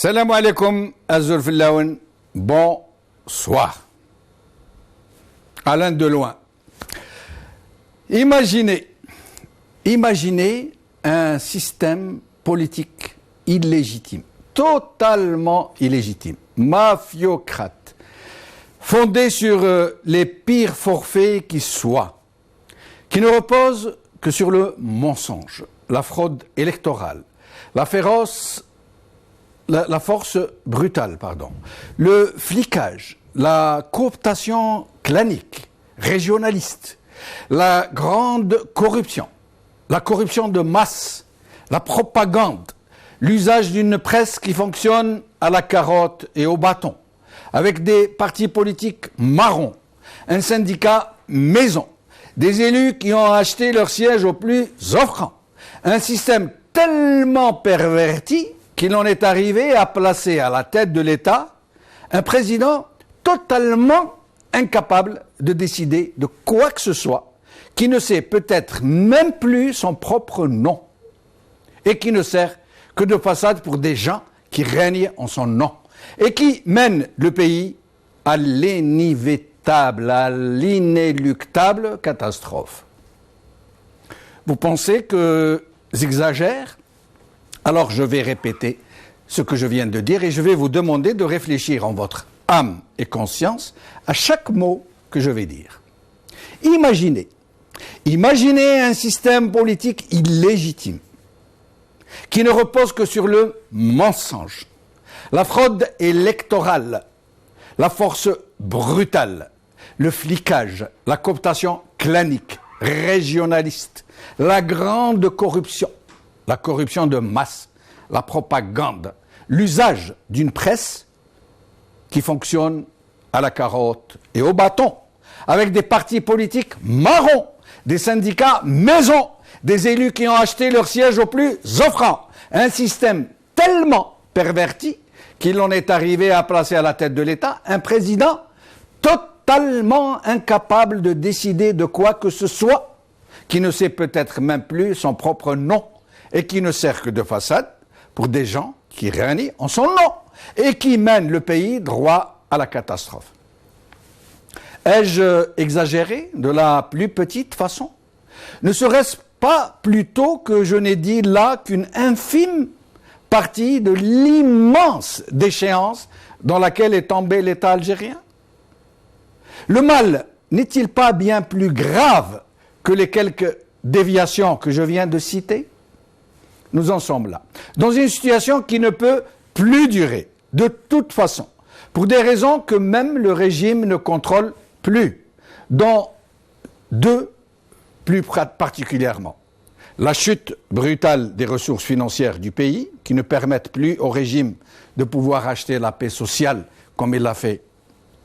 Salam alaikum, Azur Fillaoun, bonsoir. Alain Deloin. Imaginez un système politique illégitime, totalement illégitime, mafiocrate, fondé sur les pires forfaits qui soient, qui ne repose que sur le mensonge, la fraude électorale, la force brutale, le flicage, la cooptation clanique, régionaliste, la grande corruption, la corruption de masse, la propagande, l'usage d'une presse qui fonctionne à la carotte et au bâton, avec des partis politiques marrons, un syndicat maison, des élus qui ont acheté leur siège au plus offrant, un système tellement perverti qu'il en est arrivé à placer à la tête de l'État un président totalement incapable de décider de quoi que ce soit, qui ne sait peut-être même plus son propre nom et qui ne sert que de façade pour des gens qui règnent en son nom et qui mènent le pays à l'inévitable, à l'inéluctable catastrophe. Vous pensez que j'exagère ? Alors je vais répéter ce que je viens de dire et je vais vous demander de réfléchir en votre âme et conscience à chaque mot que je vais dire. Imaginez un système politique illégitime qui ne repose que sur le mensonge, la fraude électorale, la force brutale, le flicage, la cooptation clanique, régionaliste, la grande corruption, la corruption de masse, la propagande, l'usage d'une presse qui fonctionne à la carotte et au bâton, avec des partis politiques marrons, des syndicats maison, des élus qui ont acheté leur siège au plus offrant, un système tellement perverti qu'il en est arrivé à placer à la tête de l'État un président totalement incapable de décider de quoi que ce soit, qui ne sait peut-être même plus son propre nom et qui ne sert que de façade pour des gens qui règnent en son nom et qui mènent le pays droit à la catastrophe. Ai-je exagéré de la plus petite façon ? Ne serait-ce pas plutôt que je n'ai dit là qu'une infime partie de l'immense déchéance dans laquelle est tombé l'État algérien ? Le mal n'est-il pas bien plus grave que les quelques déviations que je viens de citer ? Nous en sommes là, dans une situation qui ne peut plus durer, de toute façon, pour des raisons que même le régime ne contrôle plus, dont deux plus particulièrement. La chute brutale des ressources financières du pays, qui ne permettent plus au régime de pouvoir acheter la paix sociale comme il l'a fait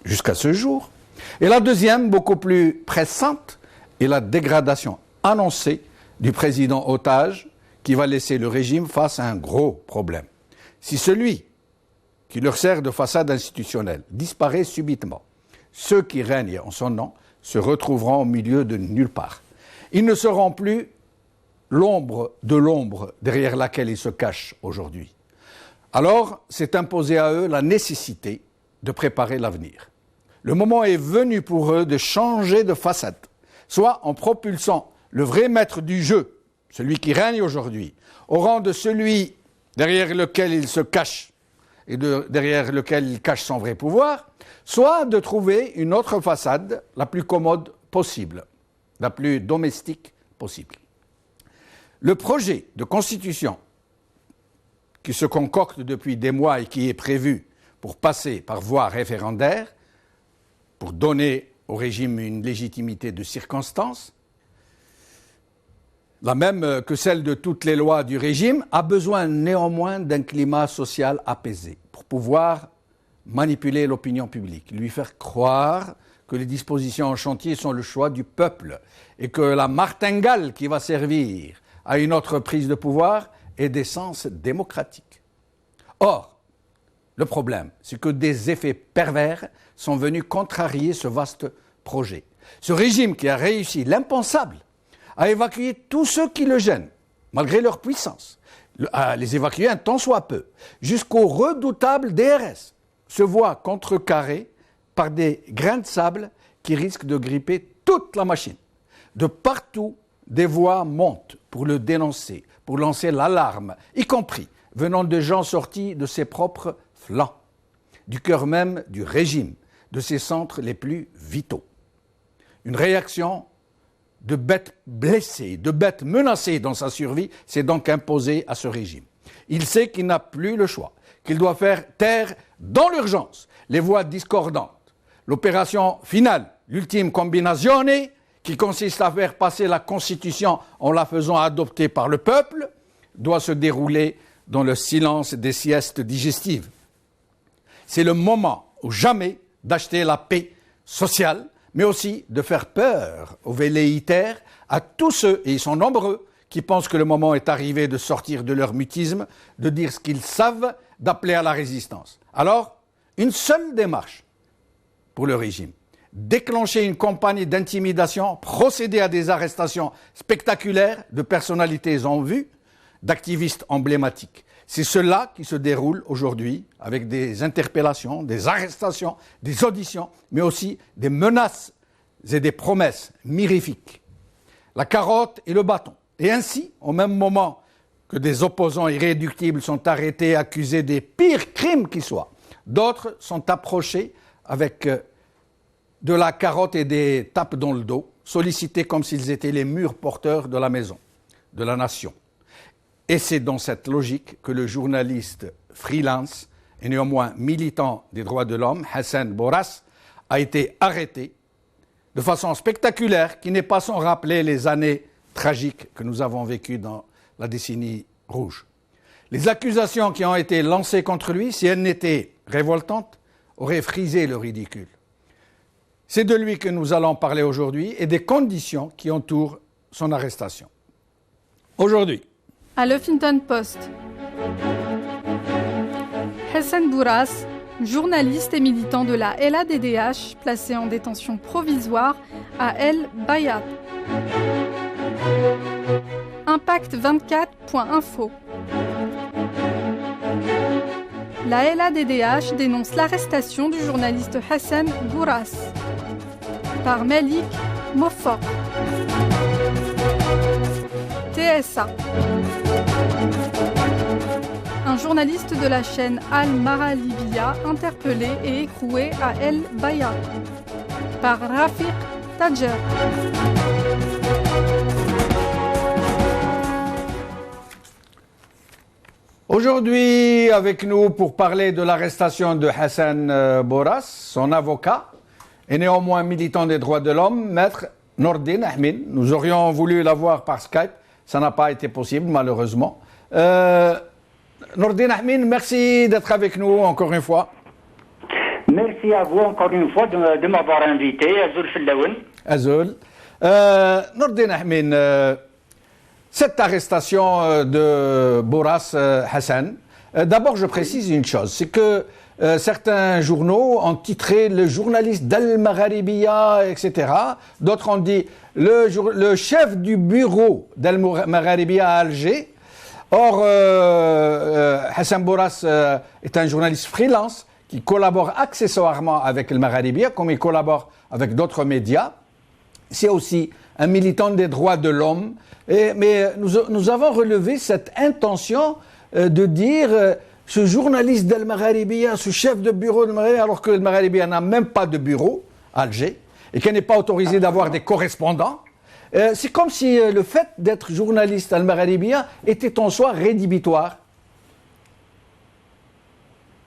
jusqu'à ce jour. Et la deuxième, beaucoup plus pressante, est la dégradation annoncée du président otage, qui va laisser le régime face à un gros problème. Si celui qui leur sert de façade institutionnelle disparaît subitement, ceux qui règnent en son nom se retrouveront au milieu de nulle part. Ils ne seront plus l'ombre de l'ombre derrière laquelle ils se cachent aujourd'hui. Alors, s'est imposée à eux la nécessité de préparer l'avenir. Le moment est venu pour eux de changer de façade, soit en propulsant le vrai maître du jeu, celui qui règne aujourd'hui, au rang de celui derrière lequel il se cache et derrière lequel il cache son vrai pouvoir, soit de trouver une autre façade la plus commode possible, la plus domestique possible. Le projet de constitution qui se concocte depuis des mois et qui est prévu pour passer par voie référendaire, pour donner au régime une légitimité de circonstance, la même que celle de toutes les lois du régime, a besoin néanmoins d'un climat social apaisé pour pouvoir manipuler l'opinion publique, lui faire croire que les dispositions en chantier sont le choix du peuple et que la martingale qui va servir à une autre prise de pouvoir est d'essence démocratique. Or, le problème, c'est que des effets pervers sont venus contrarier ce vaste projet. Ce régime qui a réussi l'impensable, à évacuer tous ceux qui le gênent, malgré leur puissance, les évacuer un tant soit peu, jusqu'au redoutable DRS, se voient contrecarrés par des grains de sable qui risquent de gripper toute la machine. De partout, des voix montent pour le dénoncer, pour lancer l'alarme, y compris venant de gens sortis de ses propres flancs, du cœur même du régime, de ses centres les plus vitaux. Une réaction de bêtes blessées, de bêtes menacées dans sa survie, s'est donc imposée à ce régime. Il sait qu'il n'a plus le choix, qu'il doit faire taire dans l'urgence les voix discordantes. L'opération finale, l'ultime combinazione, qui consiste à faire passer la Constitution en la faisant adopter par le peuple, doit se dérouler dans le silence des siestes digestives. C'est le moment ou jamais d'acheter la paix sociale, mais aussi de faire peur aux velléitaires, à tous ceux, et ils sont nombreux, qui pensent que le moment est arrivé de sortir de leur mutisme, de dire ce qu'ils savent, d'appeler à la résistance. Alors, une seule démarche pour le régime: déclencher une campagne d'intimidation, procéder à des arrestations spectaculaires de personnalités en vue, d'activistes emblématiques. C'est cela qui se déroule aujourd'hui avec des interpellations, des arrestations, des auditions, mais aussi des menaces et des promesses mirifiques. La carotte et le bâton. Et ainsi, au même moment que des opposants irréductibles sont arrêtés, accusés des pires crimes qui soient, d'autres sont approchés avec de la carotte et des tapes dans le dos, sollicités comme s'ils étaient les murs porteurs de la maison, de la nation. Et c'est dans cette logique que le journaliste freelance et néanmoins militant des droits de l'homme, Hassan Bourras, a été arrêté de façon spectaculaire, qui n'est pas sans rappeler les années tragiques que nous avons vécues dans la décennie rouge. Les accusations qui ont été lancées contre lui, si elles n'étaient révoltantes, auraient frisé le ridicule. C'est de lui que nous allons parler aujourd'hui et des conditions qui entourent son arrestation. Aujourd'hui, à l'Huffington Post, Hassan Bourras, journaliste et militant de la LADDH, placé en détention provisoire à El Bayat. Impact24.info. La LADDH dénonce l'arrestation du journaliste Hassan Bourras par Malik Mofok. TSA. Un journaliste de la chaîne Al-Maralibia interpellé et écroué à El Bayat par Rafiq Tadjer. Aujourd'hui, avec nous pour parler de l'arrestation de Hassan Bourras, son avocat et néanmoins militant des droits de l'homme, maître Nordin Ahmin. Nous aurions voulu l'avoir par Skype, ça n'a pas été possible malheureusement. Nordin Ahmin, merci d'être avec nous encore une fois. Merci à vous encore une fois de m'avoir invité, Azul Fillaoun. Azul. Nordin Ahmin, cette arrestation de Bourras Hassan, d'abord je précise une chose, c'est que certains journaux ont titré le journaliste d'Al-Magharibiya, etc. D'autres ont dit le chef du bureau d'Al-Magharibiya à Alger. Or, Hassan Bourras est un journaliste freelance qui collabore accessoirement avec Al-Magharibiya, comme il collabore avec d'autres médias. C'est aussi un militant des droits de l'homme. Mais nous avons relevé cette intention de dire ce journaliste d'Al-Magharibiya, ce chef de bureau d'Al-Magharibiya, alors que Al-Magharibiya n'a même pas de bureau à Alger et qu'elle n'est pas autorisée d'avoir des correspondants. C'est comme si le fait d'être journaliste à Al-Magharibiya était en soi rédhibitoire.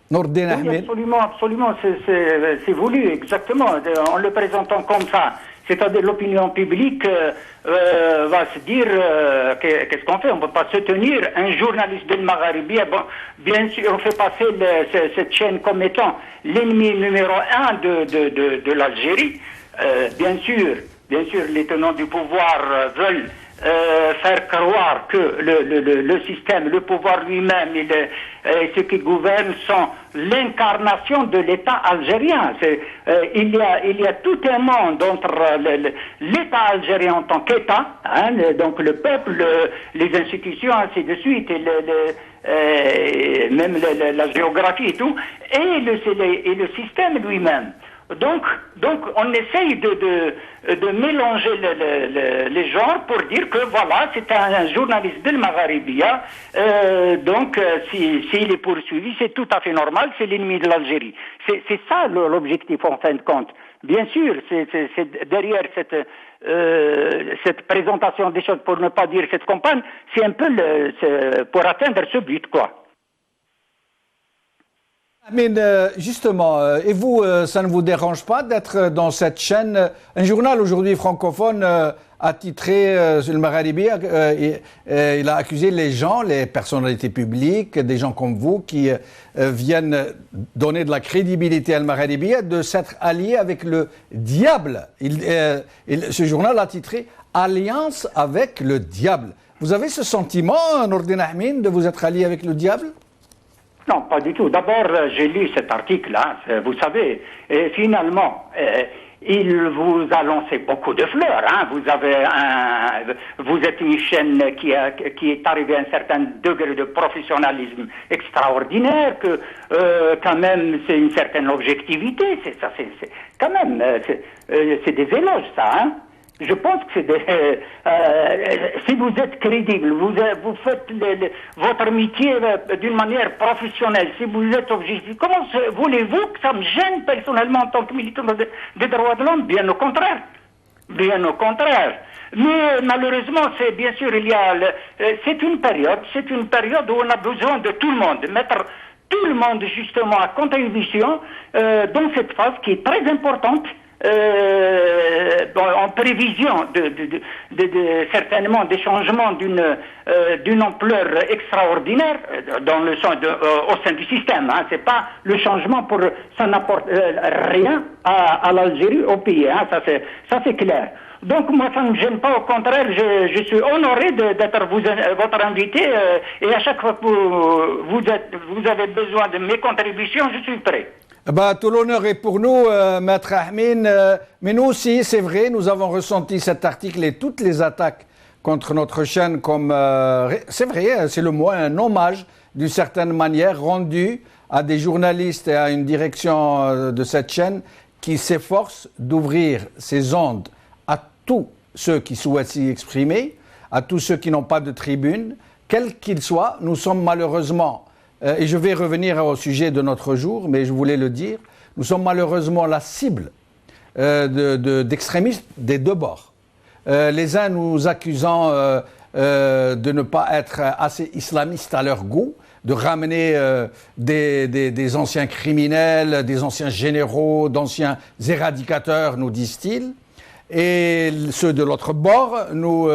Nordin Ahmed. Oui, absolument, absolument, c'est voulu, exactement. En le présentant comme ça, c'est-à-dire l'opinion publique va se dire qu'est-ce qu'on fait? On ne peut pas soutenir un journaliste d'Al-Magharibiya. Bon, bien sûr, on fait passer cette chaîne comme étant l'ennemi numéro un de l'Algérie. Bien sûr, les tenants du pouvoir veulent faire croire que le système, le pouvoir lui-même et ceux qui gouvernent sont l'incarnation de l'État algérien. Il y a tout un monde entre l'État algérien en tant qu'État, hein, donc le peuple, les institutions, ainsi de suite, et même la géographie et tout, et le système lui-même. Donc, on essaye de mélanger les genres pour dire que voilà, c'est un journaliste de Magharibia, donc s'il est poursuivi, c'est tout à fait normal, c'est l'ennemi de l'Algérie. C'est ça l'objectif en fin de compte. Bien sûr, c'est derrière cette présentation des choses, pour ne pas dire cette campagne, c'est un peu pour atteindre ce but, quoi. Mais justement, et vous, ça ne vous dérange pas d'être dans cette chaîne? Un journal aujourd'hui francophone a titré sur le Magharibi, il a accusé les gens, les personnalités publiques, des gens comme vous qui viennent donner de la crédibilité à Al-Magharibi, de s'être alliés avec le diable. Ce journal a titré « Alliance avec le diable ». Vous avez ce sentiment, Nourdine Ahmine, de vous être allié avec le diable? Non, pas du tout. D'abord, j'ai lu cet article-là, vous savez, et finalement, il vous a lancé beaucoup de fleurs. Hein. Vous êtes une chaîne qui est arrivée à un certain degré de professionnalisme extraordinaire, que quand même c'est une certaine objectivité. Quand même, c'est des éloges, ça. Hein. Je pense que si vous êtes crédible, vous faites votre métier d'une manière professionnelle, si vous êtes objectif, comment voulez-vous que ça me gêne personnellement en tant que militant des droits de l'homme? Bien au contraire. Bien au contraire. Mais malheureusement, bien sûr, c'est une période où on a besoin de tout le monde, mettre tout le monde justement à contribution dans cette phase qui est très importante. En prévision certainement des changements d'une ampleur extraordinaire dans le sens au sein du système. Hein. C'est pas le changement ça n'apporte rien à l'Algérie, au pays. Hein. Ça c'est clair. Donc moi ça ne me gêne pas, au contraire, je suis honoré d'être votre invité et à chaque fois que vous avez besoin de mes contributions, je suis prêt. Tout l'honneur est pour nous, Maître Ahmine. Mais nous aussi, c'est vrai, nous avons ressenti cet article et toutes les attaques contre notre chaîne comme... c'est vrai, c'est le mot, un hommage, d'une certaine manière, rendu à des journalistes et à une direction de cette chaîne qui s'efforce d'ouvrir ses ondes à tous ceux qui souhaitent s'y exprimer, à tous ceux qui n'ont pas de tribune, quels qu'ils soient. Nous sommes malheureusement... et je vais revenir au sujet de notre jour, mais je voulais le dire, nous sommes malheureusement la cible d'extrémistes des deux bords. Les uns nous accusant de ne pas être assez islamistes à leur goût, de ramener des anciens criminels, des anciens généraux, d'anciens éradicateurs, nous disent-ils. Et ceux de l'autre bord nous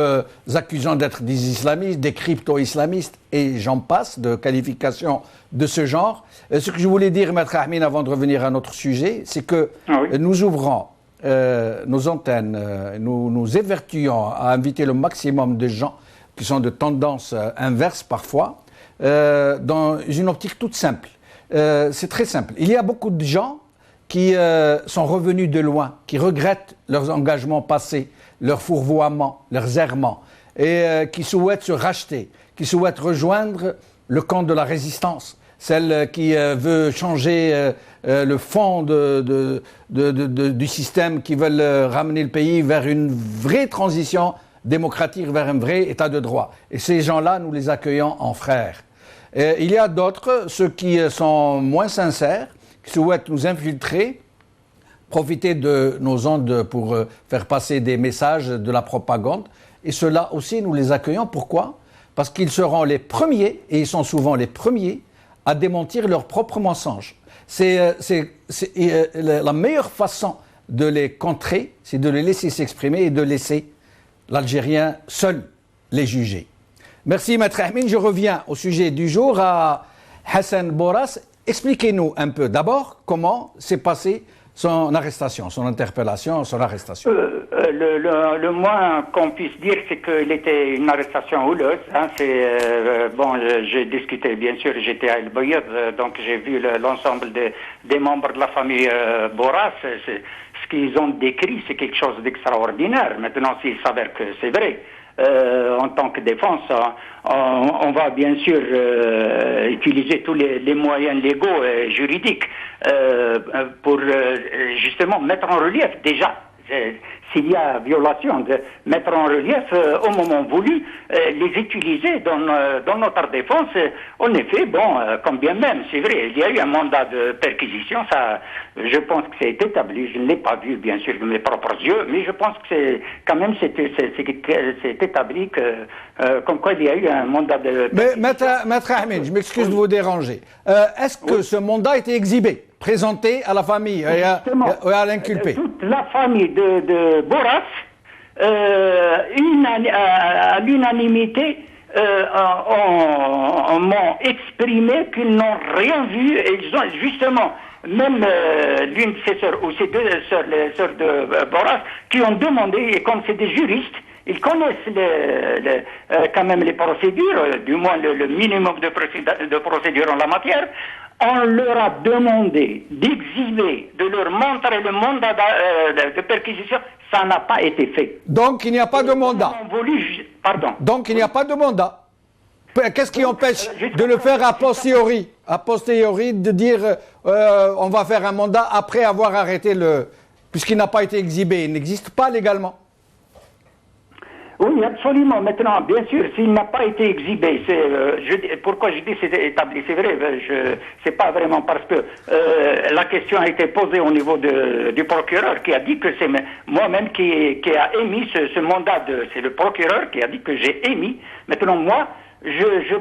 accusant d'être des islamistes, des crypto-islamistes, et j'en passe de qualifications de ce genre. Ce que je voulais dire, Maître Ahmine, avant de revenir à notre sujet, c'est que nous ouvrons nos antennes, nous évertuons à inviter le maximum de gens qui sont de tendance inverse parfois, dans une optique toute simple. C'est très simple. Il y a beaucoup de gens qui sont revenus de loin, qui regrettent leurs engagements passés, leurs fourvoiements, leurs errements, et qui souhaitent se racheter, qui souhaitent rejoindre le camp de la résistance, celle qui veut changer le fond du système, qui veulent ramener le pays vers une vraie transition démocratique, vers un vrai état de droit. Et ces gens-là, nous les accueillons en frères. Il y a d'autres, ceux qui sont moins sincères, qui souhaitent nous infiltrer, profiter de nos ondes pour faire passer des messages, de la propagande. Et ceux-là aussi, nous les accueillons. Pourquoi? Parce qu'ils seront les premiers, et ils sont souvent les premiers, à démentir leurs propres mensonges. La meilleure façon de les contrer, c'est de les laisser s'exprimer et de laisser l'Algérien seul les juger. Merci, Maître Ahmine. Je reviens au sujet du jour, à Hassan Boras. Expliquez-nous un peu, d'abord, comment s'est passé son arrestation, son interpellation, son arrestation. Le moins qu'on puisse dire, c'est qu'il était une arrestation houleuse. Hein, bon, j'ai discuté, bien sûr, j'étais à El Bayad, donc j'ai vu l'ensemble des membres de la famille Boras. Ce qu'ils ont décrit, c'est quelque chose d'extraordinaire. Maintenant, s'il s'avère que c'est vrai, en tant que défense, on va bien sûr utiliser tous les moyens légaux et juridiques pour justement mettre en relief déjà s'il y a violation, de mettre en relief au moment voulu, les utiliser dans notre défense. En effet, bon, comme bien même, c'est vrai, il y a eu un mandat de perquisition, ça, je pense que c'est établi, je ne l'ai pas vu bien sûr de mes propres yeux, mais je pense que c'est quand même c'est établi que comme quoi il y a eu un mandat de perquisition. Mais Maître Ahmed, je m'excuse de vous déranger. Est-ce que ce mandat a été exhibé, présenté à la famille et à l'inculpé? Toute la famille de Boras, à l'unanimité, m'ont exprimé qu'ils n'ont rien vu et ils ont justement, même l'une de ses sœurs ou ses deux sœurs, les sœurs de Boras, qui ont demandé, et comme c'est des juristes, ils connaissent quand même les procédures, du moins le minimum de procédures en la matière. On leur a demandé d'exhiber, de leur montrer le mandat de perquisition. Ça n'a pas été fait. Donc il n'y a pas de mandat. Pardon. Donc il n'y a pas de mandat. Qu'est-ce qui empêche de le faire a posteriori? A posteriori, de dire on va faire un mandat après avoir arrêté puisqu'il n'a pas été exhibé. Il n'existe pas légalement. Oui, absolument. Maintenant, bien sûr, s'il n'a pas été exhibé, pourquoi je dis c'est établi, c'est vrai, c'est pas vraiment parce que la question a été posée au niveau du procureur qui a dit que c'est moi-même qui a émis ce mandat, c'est le procureur qui a dit que j'ai émis. Maintenant, moi, je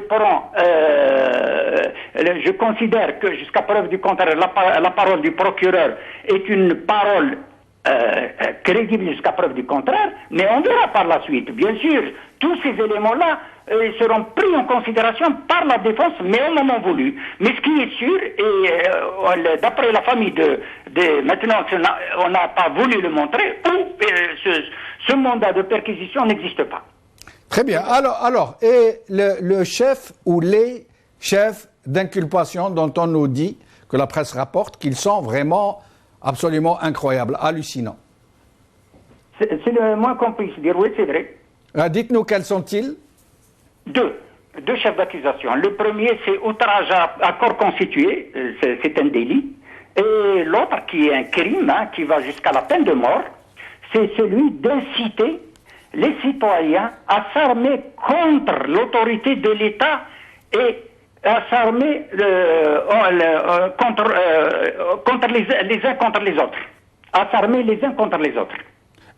considère que jusqu'à preuve du contraire, la parole du procureur est une parole crédible jusqu'à preuve du contraire, mais on verra par la suite. Bien sûr, tous ces éléments-là seront pris en considération par la défense, mais au moment voulu. Mais ce qui est sûr, et d'après la famille maintenant, on n'a pas voulu le montrer, ou ce mandat de perquisition n'existe pas. Très bien. Alors, et le chef ou les chefs d'inculpation dont on nous dit, que la presse rapporte, qu'ils sont vraiment absolument incroyables, hallucinants. C'est le moins qu'on puisse dire, oui, c'est vrai. Dites-nous quels sont-ils? Deux chefs d'accusation. Le premier, c'est outrage à corps constitué, c'est un délit. Et l'autre, qui est un crime, qui va jusqu'à la peine de mort, c'est celui d'inciter les citoyens à s'armer contre l'autorité de l'État et à s'armer contre les uns contre les autres. À s'armer les uns contre les autres.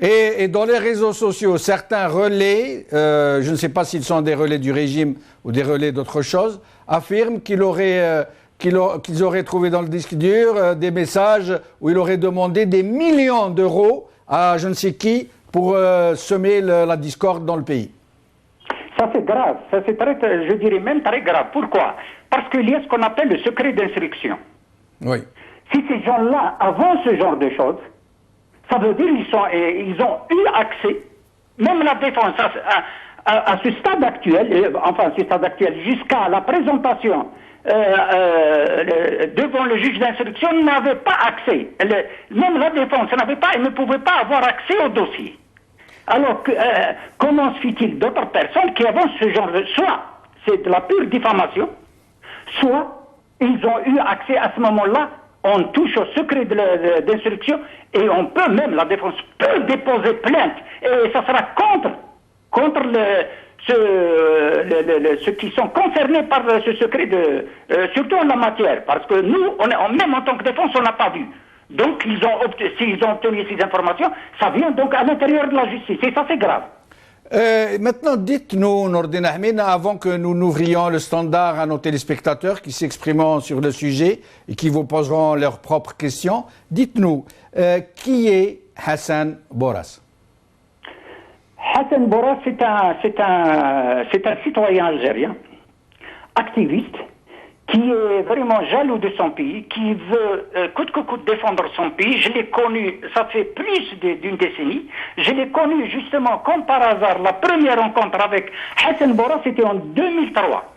Et dans les réseaux sociaux, certains relais, je ne sais pas s'ils sont des relais du régime ou des relais d'autre chose, affirment qu'ils auraient trouvé dans le disque dur des messages où il aurait demandé des millions d'euros à je ne sais qui pour semer la discorde dans le pays. Ça c'est grave, ça c'est je dirais même très grave. Pourquoi? Parce qu'il y a ce qu'on appelle le secret d'instruction. Oui. Si ces gens-là avaient ce genre de choses, ça veut dire qu'ils ont eu accès, même la défense, à ce stade actuel, jusqu'à la présentation devant le juge d'instruction, n'avait pas accès. Même la défense n'avait pas et ne pouvait pas avoir accès au dossier. Alors, comment se fait-il d'autres personnes qui avancent ce genre de... Soit c'est de la pure diffamation, soit ils ont eu accès à ce moment-là, on touche au secret d'instruction et on peut même, la défense peut déposer plainte et ça sera contre ceux qui sont concernés par ce secret surtout en la matière, parce que nous, même en tant que défense, on n'a pas vu. Donc, s'ils ont obtenu ces informations, ça vient donc à l'intérieur de la justice. Et ça, c'est grave. Maintenant, dites-nous, Nordin Ahmed, avant que nous n'ouvrions le standard à nos téléspectateurs qui s'exprimeront sur le sujet et qui vous poseront leurs propres questions, dites-nous, qui est Hassan Boras? Hassan Boras, c'est un citoyen algérien, activiste, qui est vraiment jaloux de son pays, qui veut coûte que coûte défendre son pays. Je l'ai connu, ça fait plus d'une décennie. Je l'ai connu justement, comme par hasard, la première rencontre avec Hassan Bourras, c'était en 2003.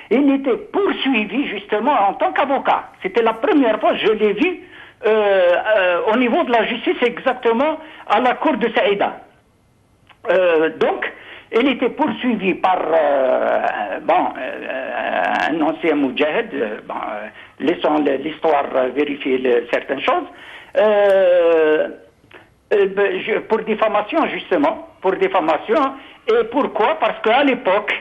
Il était poursuivi justement en tant qu'avocat. C'était la première fois que je l'ai vu au niveau de la justice, exactement à la cour de Saïda. Donc, il était poursuivi par un ancien moudjahid. Laissons l'histoire vérifier certaines choses. Pour diffamation, justement. Pour diffamation. Et pourquoi? Parce qu'à l'époque,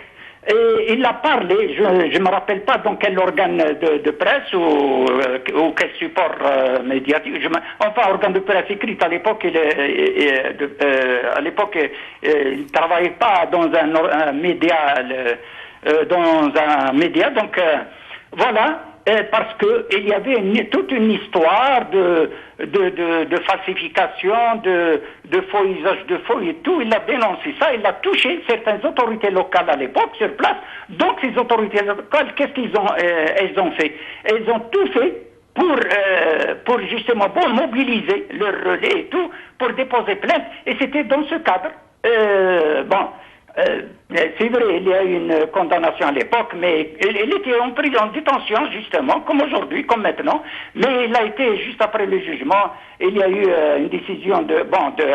il a parlé, je ne me rappelle pas dans quel organe de presse ou quel support médiatique, enfin organe de presse écrit à l'époque, il ne travaillait pas dans un média, donc voilà. Parce qu'il y avait toute une histoire de falsification, de faux usage de faux et tout. Il a dénoncé ça, il a touché certaines autorités locales à l'époque sur place. Donc ces autorités locales, qu'est-ce elles ont fait? Elles ont tout fait pour justement mobiliser leur relais et tout, pour déposer plainte. Et c'était dans ce cadre. C'est vrai, il y a eu une condamnation à l'époque, mais il était en détention, justement, comme aujourd'hui, comme maintenant. Mais il a été, juste après le jugement, il y a eu une décision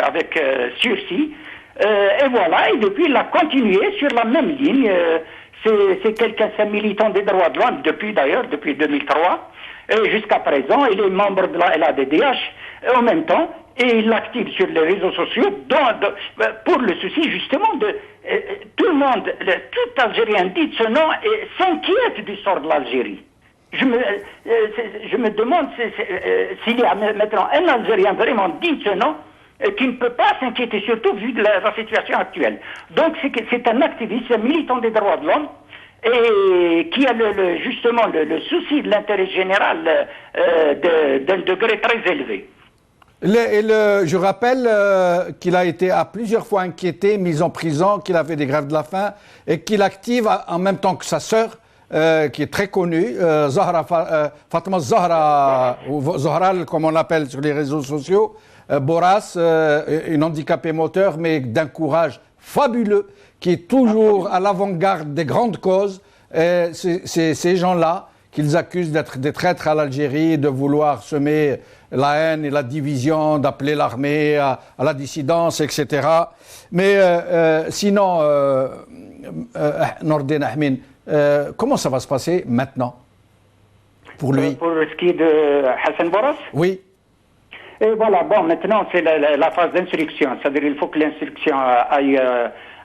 avec sursis. Et voilà, et depuis, il a continué sur la même ligne. C'est quelqu'un, c'est un militant des droits de l'homme, depuis 2003. Jusqu'à présent, il est membre de la LADDH. En même temps, et il l'active sur les réseaux sociaux pour le souci justement de tout le monde, tout Algérien dit ce nom et s'inquiète du sort de l'Algérie. Je me demande s'il y a maintenant un Algérien vraiment dit ce nom qui ne peut pas s'inquiéter, surtout vu de la situation actuelle. Donc c'est un activiste, un militant des droits de l'homme et qui a justement le souci de l'intérêt général d'un degré très élevé. Je rappelle qu'il a été à plusieurs fois inquiété, mis en prison, qu'il a fait des grèves de la faim et qu'il active en même temps que sa sœur, qui est très connue, Fatma Zahra, ou Zahra comme on l'appelle sur les réseaux sociaux, Bourras, une handicapée moteur, mais d'un courage fabuleux, qui est toujours à l'avant-garde des grandes causes. C'est ces gens-là qu'ils accusent d'être des traîtres à l'Algérie, de vouloir semer la haine et la division, d'appeler l'armée à la dissidence, etc. Mais sinon, Nordin Ahmin, comment ça va se passer maintenant pour lui? Pour ce qui est de Hassan Bourras? Oui. Et voilà, maintenant c'est la phase d'instruction, c'est-à-dire il faut que l'instruction aille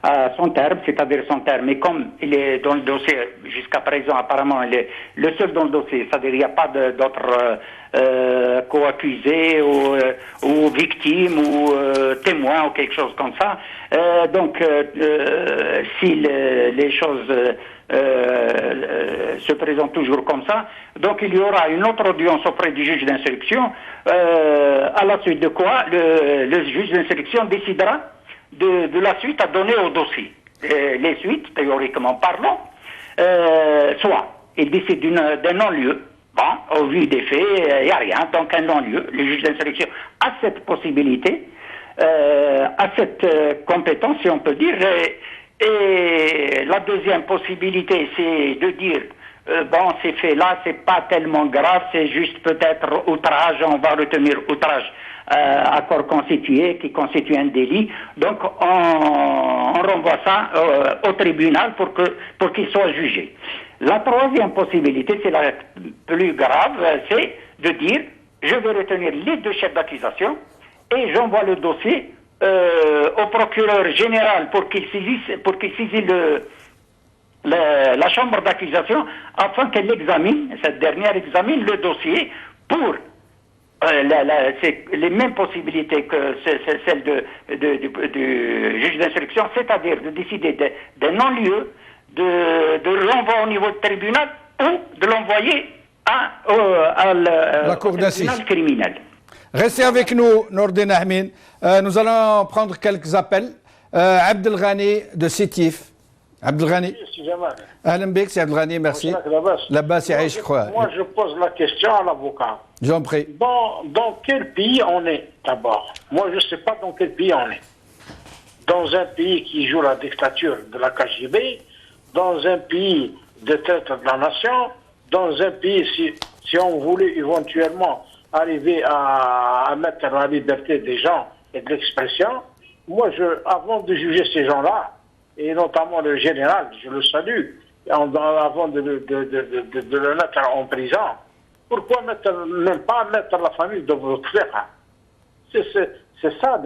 à son terme, c'est-à-dire son terme. Et comme il est dans le dossier, jusqu'à présent, apparemment, il est le seul dans le dossier, c'est-à-dire il n'y a pas d'autres co-accusés ou victimes ou témoins ou quelque chose comme ça. Donc, si les choses se présentent toujours comme ça, donc il y aura une autre audience auprès du juge d'instruction, à la suite de quoi le juge d'instruction décidera de la suite à donner au dossier. Les suites, théoriquement parlant, soit il décide d'un non-lieu. Au vu des faits, il n'y a rien, donc un non-lieu. Le juge d'instruction a cette possibilité, a cette compétence, si on peut dire. Et la deuxième possibilité, c'est de dire ces faits-là, c'est pas tellement grave, c'est juste peut-être outrage, on va retenir outrage à corps constitué, qui constitue un délit. Donc on renvoie ça au tribunal pour qu'il soit jugé. La troisième possibilité, c'est la plus grave, c'est de dire je vais retenir les deux chefs d'accusation et j'envoie le dossier au procureur général pour qu'il saisisse la chambre d'accusation afin qu'elle examine, cette dernière examine le dossier pour c'est les mêmes possibilités que celles du juge d'instruction, c'est-à-dire de décider d'un non-lieu, de renvoi au niveau du tribunal ou de l'envoyer à la cour d'assises criminelle. Restez avec nous, Nordin Ahmin. Nous allons prendre quelques appels. Abdelghani de Sétif. عبد الغني. سي جمال. اهلا بك سي عبد الغني, merci. لاباس يعيش خويا. Moi, je pose la question à l'avocat. J'en prie. Dans quel pays on est, d'abord? Moi, je ne sais pas dans quel pays on est. Dans un pays qui joue la dictature de la KGB, dans un pays de traite de la nation, dans un pays, si on voulait éventuellement arriver à mettre la liberté des gens et de l'expression, moi, avant de juger ces gens-là, et notamment le général, je le salue, avant de le mettre en prison, pourquoi ne pas mettre la famille de votre frère? C'est ça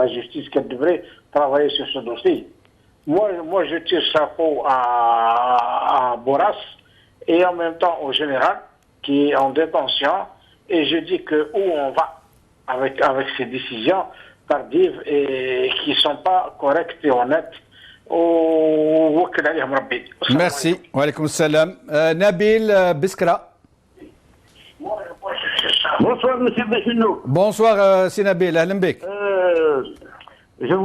la justice qui devrait travailler sur ce dossier. Moi je tire chapeau à Boras et en même temps au général qui est en détention, et je dis que où on va avec ces décisions tardives et qui ne sont pas correctes et honnêtes. Merci. Wa alaykoum salam. Nabil Biskra. Bonsoir, monsieur Beshinou. Bonsoir, c'est Nabil. Ahlan bik. Je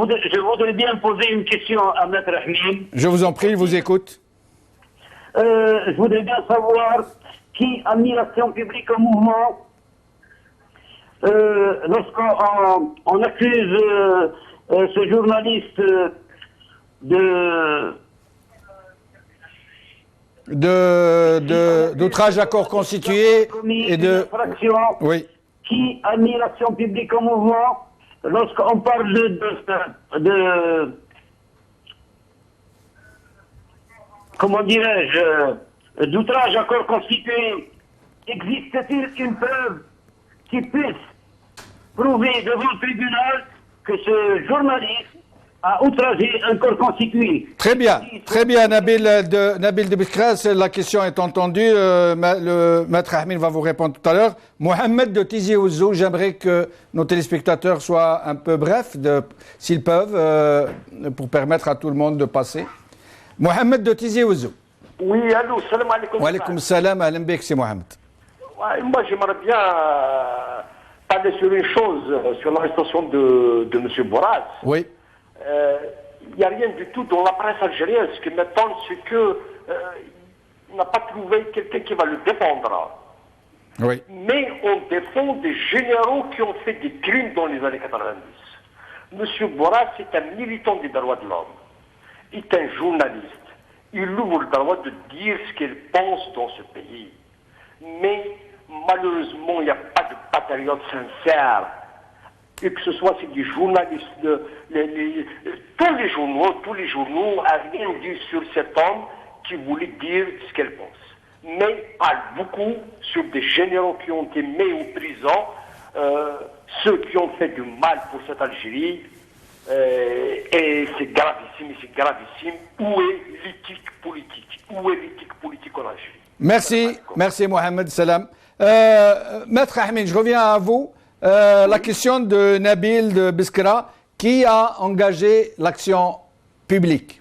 voudrais bien poser une question à Maître Ahmed. Je vous en prie, je vous écoute. Je voudrais bien savoir qui a mis l'action publique en mouvement lorsqu'on accuse ce journaliste d'outrage à corps constitué et de oui. Qui a mis l'action publique en mouvement lorsqu'on parle de comment dirais-je d'outrage à corps constitué? Existe-t-il une preuve qui puisse prouver devant le tribunal que ce journaliste a outragé un corps constitué? Très bien, Nabil de Biskra, la question est entendue. Le maître Ahmed va vous répondre tout à l'heure. Mohamed de Tizi Ouzou, j'aimerais que nos téléspectateurs soient un peu brefs, s'ils peuvent, pour permettre à tout le monde de passer. Mohamed de Tizi Ouzou. Oui, allô, salam alaikum. Wa alaykoum salam, ahlan bik, c'est Mohamed. Moi, j'aimerais bien parler sur une chose, sur l'arrestation de M. Boras. Oui. Il n'y a rien du tout dans la presse algérienne. Ce qui m'étonne, c'est qu'il n'a pas trouvé quelqu'un qui va le défendre. Oui. Mais on défend des généraux qui ont fait des crimes dans les années 90. M. Boras est un militant des droits de l'homme. Il est un journaliste. Il ouvre le droit de dire ce qu'il pense dans ce pays. Mais malheureusement, il n'y a pas de patriotes sincères. Et que ce soit c'est des journalistes, tous les journaux n'ont rien dit sur cet homme qui voulait dire ce qu'elle pense. Mais parle beaucoup sur des généraux qui ont été mis en prison, ceux qui ont fait du mal pour cette Algérie. Et c'est gravissime. Où est l'éthique politique en Algérie? Merci Mohamed Salam. Maître Ahmed, je reviens à vous. La question de Nabil de Biskra, qui a engagé l'action publique?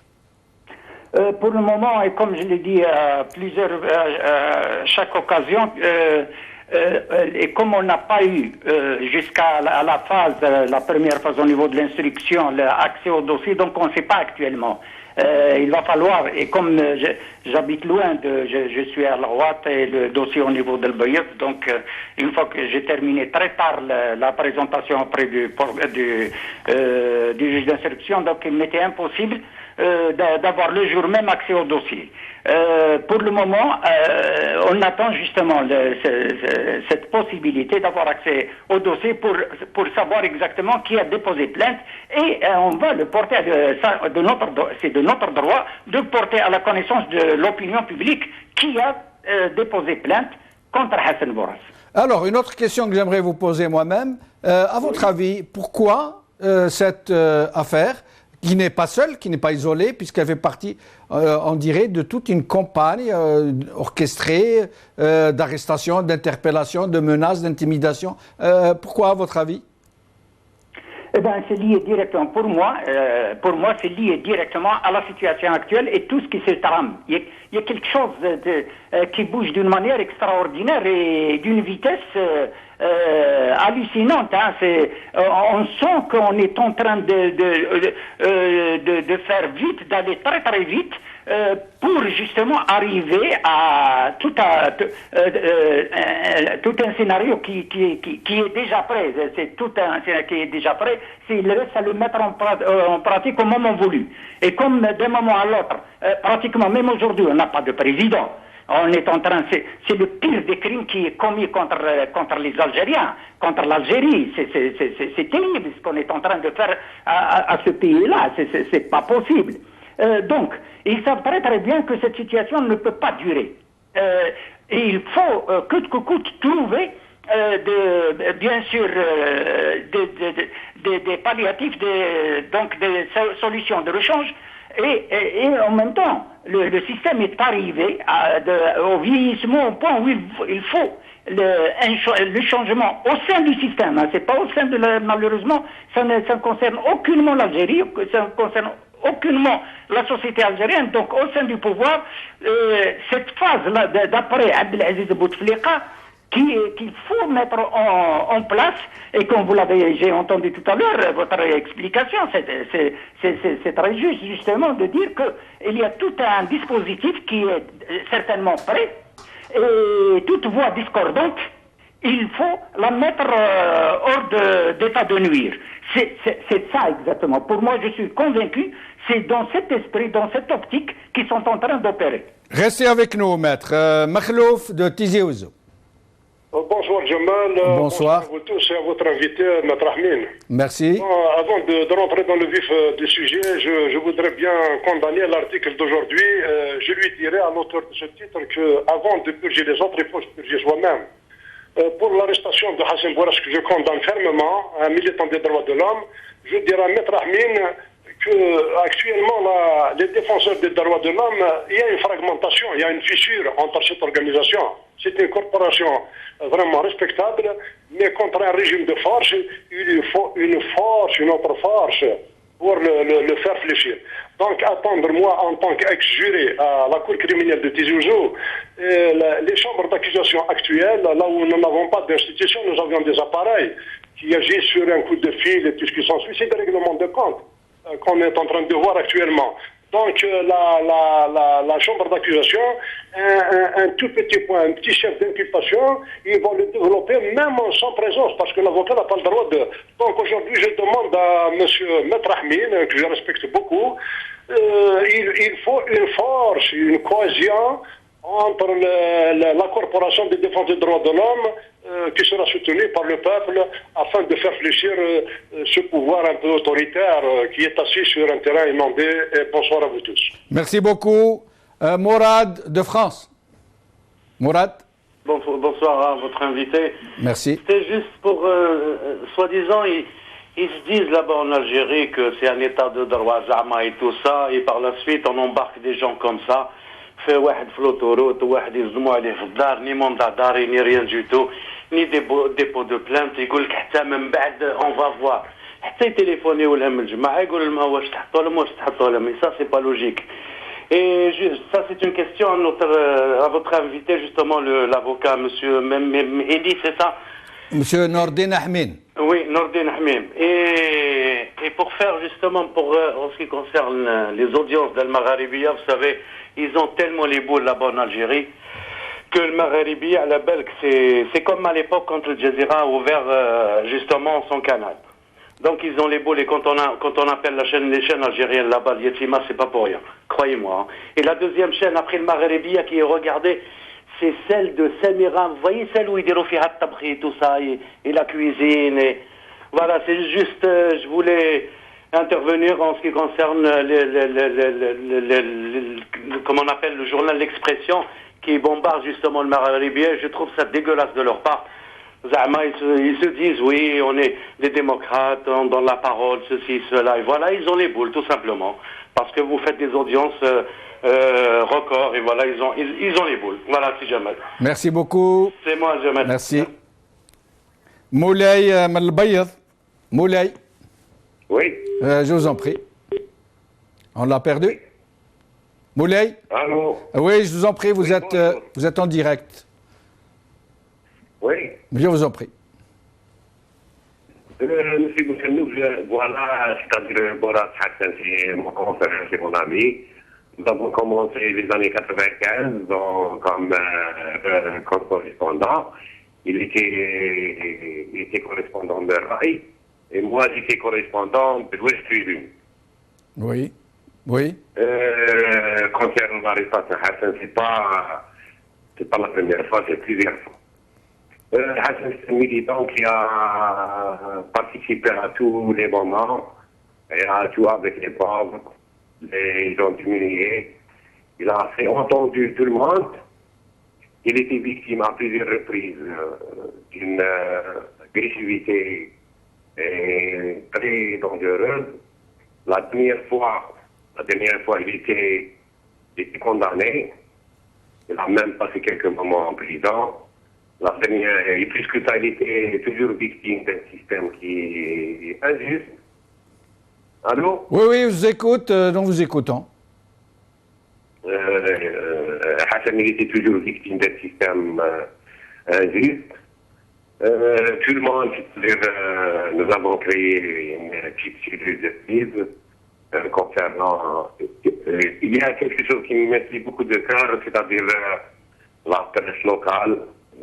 Pour le moment, et comme je l'ai dit à chaque occasion, et comme on n'a pas eu jusqu'à la première phase au niveau de l'instruction, l'accès au dossier, donc on ne sait pas actuellement. Il va falloir, et comme j'habite loin, je suis à la droite et le dossier au niveau de l'Bayef, donc une fois que j'ai terminé très tard la présentation auprès du juge d'instruction, donc il m'était impossible d'avoir le jour même accès au dossier. Pour le moment, on attend justement cette possibilité d'avoir accès au dossier pour savoir exactement qui a déposé plainte, et on va le porter c'est de notre droit de porter à la connaissance de l'opinion publique qui a déposé plainte contre Hassan Boras. Alors, une autre question que j'aimerais vous poser moi-même. À votre avis, pourquoi cette affaire, qui n'est pas seule, qui n'est pas isolée, puisqu'elle fait partie, on dirait, de toute une campagne orchestrée d'arrestation, d'interpellation, de menaces, d'intimidation. Pourquoi, à votre avis? Eh bien, c'est lié directement, pour moi, c'est lié directement à la situation actuelle et tout ce qui se trame. Il y a quelque chose qui bouge d'une manière extraordinaire et d'une vitesse hallucinante. Hein. On sent qu'on est en train de faire vite, d'aller très très vite, pour justement arriver à tout un scénario qui est déjà prêt. C'est tout un scénario qui est déjà prêt. Il reste à le mettre en pratique au moment voulu. Et comme d'un moment à l'autre, pratiquement même aujourd'hui, on n'a pas de président. On est en train, c'est le pire des crimes qui est commis contre les Algériens, contre l'Algérie. C'est terrible ce qu'on est en train de faire à ce pays-là. C'est pas possible. Donc, ils savent très très bien que cette situation ne peut pas durer. Et il faut coûte que coûte trouver bien sûr des palliatifs, donc des solutions de rechange. Et en même temps, le système est arrivé au vieillissement au point où il faut le changement au sein du système. Hein. C'est pas au sein de malheureusement, ça ne concerne aucunement l'Algérie, ça ne concerne aucunement la société algérienne. Donc au sein du pouvoir, cette phase-là d'après Abdelaziz Bouteflika, qu'il faut mettre en place, et comme vous l'avez, j'ai entendu tout à l'heure, votre explication, c'est très juste justement de dire qu'il y a tout un dispositif qui est certainement prêt, et toute voix discordante, il faut la mettre hors d'état de nuire. C'est ça exactement. Pour moi, je suis convaincu, c'est dans cet esprit, dans cette optique qu'ils sont en train d'opérer. Restez avec nous, maître. Makhlouf de Tizi Ouzou. Bonsoir Jamal, bonsoir à vous tous et à votre invité, Maître Ahmin. Merci. Avant de rentrer dans le vif du sujet, je voudrais bien condamner l'article d'aujourd'hui. Je lui dirais à l'auteur de ce titre qu'avant de purger les autres, il faut se purger soi-même. Pour l'arrestation de Hassan Bourash, que je condamne fermement, un militant des droits de l'homme, je dirais à Maître Ahmin qu'actuellement, les défenseurs des droits de l'homme, il y a une fragmentation, il y a une fissure entre cette organisation. C'est une corporation vraiment respectable, mais contre un régime de force, il lui faut une autre force pour le faire fléchir. Donc attendre, moi, en tant qu'ex-juré à la Cour criminelle de Tizi Ouzou, les chambres d'accusation actuelles, là où nous n'avons pas d'institution, nous avions des appareils qui agissent sur un coup de fil et tout ce qui s'ensuit, c'est des règlements de compte qu'on est en train de voir actuellement. Donc la chambre d'accusation, un tout petit point, un petit chef d'inculpation, ils vont le développer même sans présence, parce que l'avocat n'a pas le droit de... Donc aujourd'hui, je demande à M. Maître Ahmin, que je respecte beaucoup, il faut une force, une cohésion entre la corporation des défenses des droits de l'homme qui sera soutenue par le peuple afin de faire fléchir ce pouvoir un peu autoritaire qui est assis sur un terrain inondé. Et bonsoir à vous tous. Merci beaucoup. Mourad de France. Mourad. Bonsoir à votre invité. Merci. C'était juste pour, soi-disant, ils se disent là-bas en Algérie que c'est un état de droit, Zama et tout ça, et par la suite on embarque des gens comme ça. Fait واحد في l'autoroute, واحد يزموا عليه في الدار, ni mandat d'arrêt, ni rien du tout, ni dépôt de plainte. يقول لك حتى من بعد on va voir. حتى يتليفوني ولا من الجماعة يقول لهم واش تحطوا لهم واش تحطوا لهم. Et ça c'est pas logique. Et ça c'est une question à votre invité justement, l'avocat Monsieur Mehdi, c'est ça? Monsieur Nordin Ahmin. Oui, Nordin Ahmin. Et pour faire justement, en ce qui concerne les audiences d'Al-Magharibiya, vous savez, ils ont tellement les boules là-bas en Algérie que le Magharibiya, à la Belge, c'est comme à l'époque quand le Jazeera a ouvert justement son canal. Donc ils ont les boules, et quand on appelle les chaînes algériennes là-bas, le Yetima, c'est pas pour rien, croyez-moi. Hein. Et la deuxième chaîne après le Magharibiya qui est regardée, c'est celle de Samira. Vous voyez celle où ils diront fiha tabri, tout ça, et la cuisine. Et voilà, c'est juste, je voulais intervenir en ce qui concerne comment on appelle le journal L'Expression qui bombarde justement le Magharibiya. Je trouve ça dégueulasse de leur part. Zama, ils se disent oui, on est des démocrates, dans la parole, ceci, cela, et voilà, ils ont les boules tout simplement, parce que vous faites des audiences records, et voilà, ils ont les boules. Voilà, c'est Jamal. Merci beaucoup. C'est moi, Jamal. Merci. Moulay Malbayad. Moulay. Oui. Je vous en prie. On l'a perdu? Moulay? Allô? Oui, je vous en prie, vous êtes en direct. Oui. Je vous en prie. Monsieur Bouchanouk, voilà, c'est-à-dire Borat Hassan, c'est mon confrère, c'est mon ami. Nous avons commencé les années 95 comme correspondant. Il était correspondant de RAI et moi j'étais correspondant de l'Ouest Tribune. Oui, oui. Concernant l'arrestation Hassan, c'est pas la première fois, c'est plusieurs fois. Hassan, c'est un militant qui a participé à tous les moments et a joué avec les pauvres, les gens diminués. Il a fait entendre tout le monde. Il était victime à plusieurs reprises d'une agressivité très dangereuse. La dernière fois, il était condamné. Il a même passé quelques moments en prison. La dernière, et plus que ça, il était toujours victime d'un système qui est injuste. Allô? Oui, oui, je vous écoute, nous vous écoutons. Hassan, il était toujours victime d'un système injuste. Tout le monde, nous avons créé une petite cellule de crise concernant. Il y a quelque chose qui me met beaucoup de cœur, c'est-à-dire la presse locale.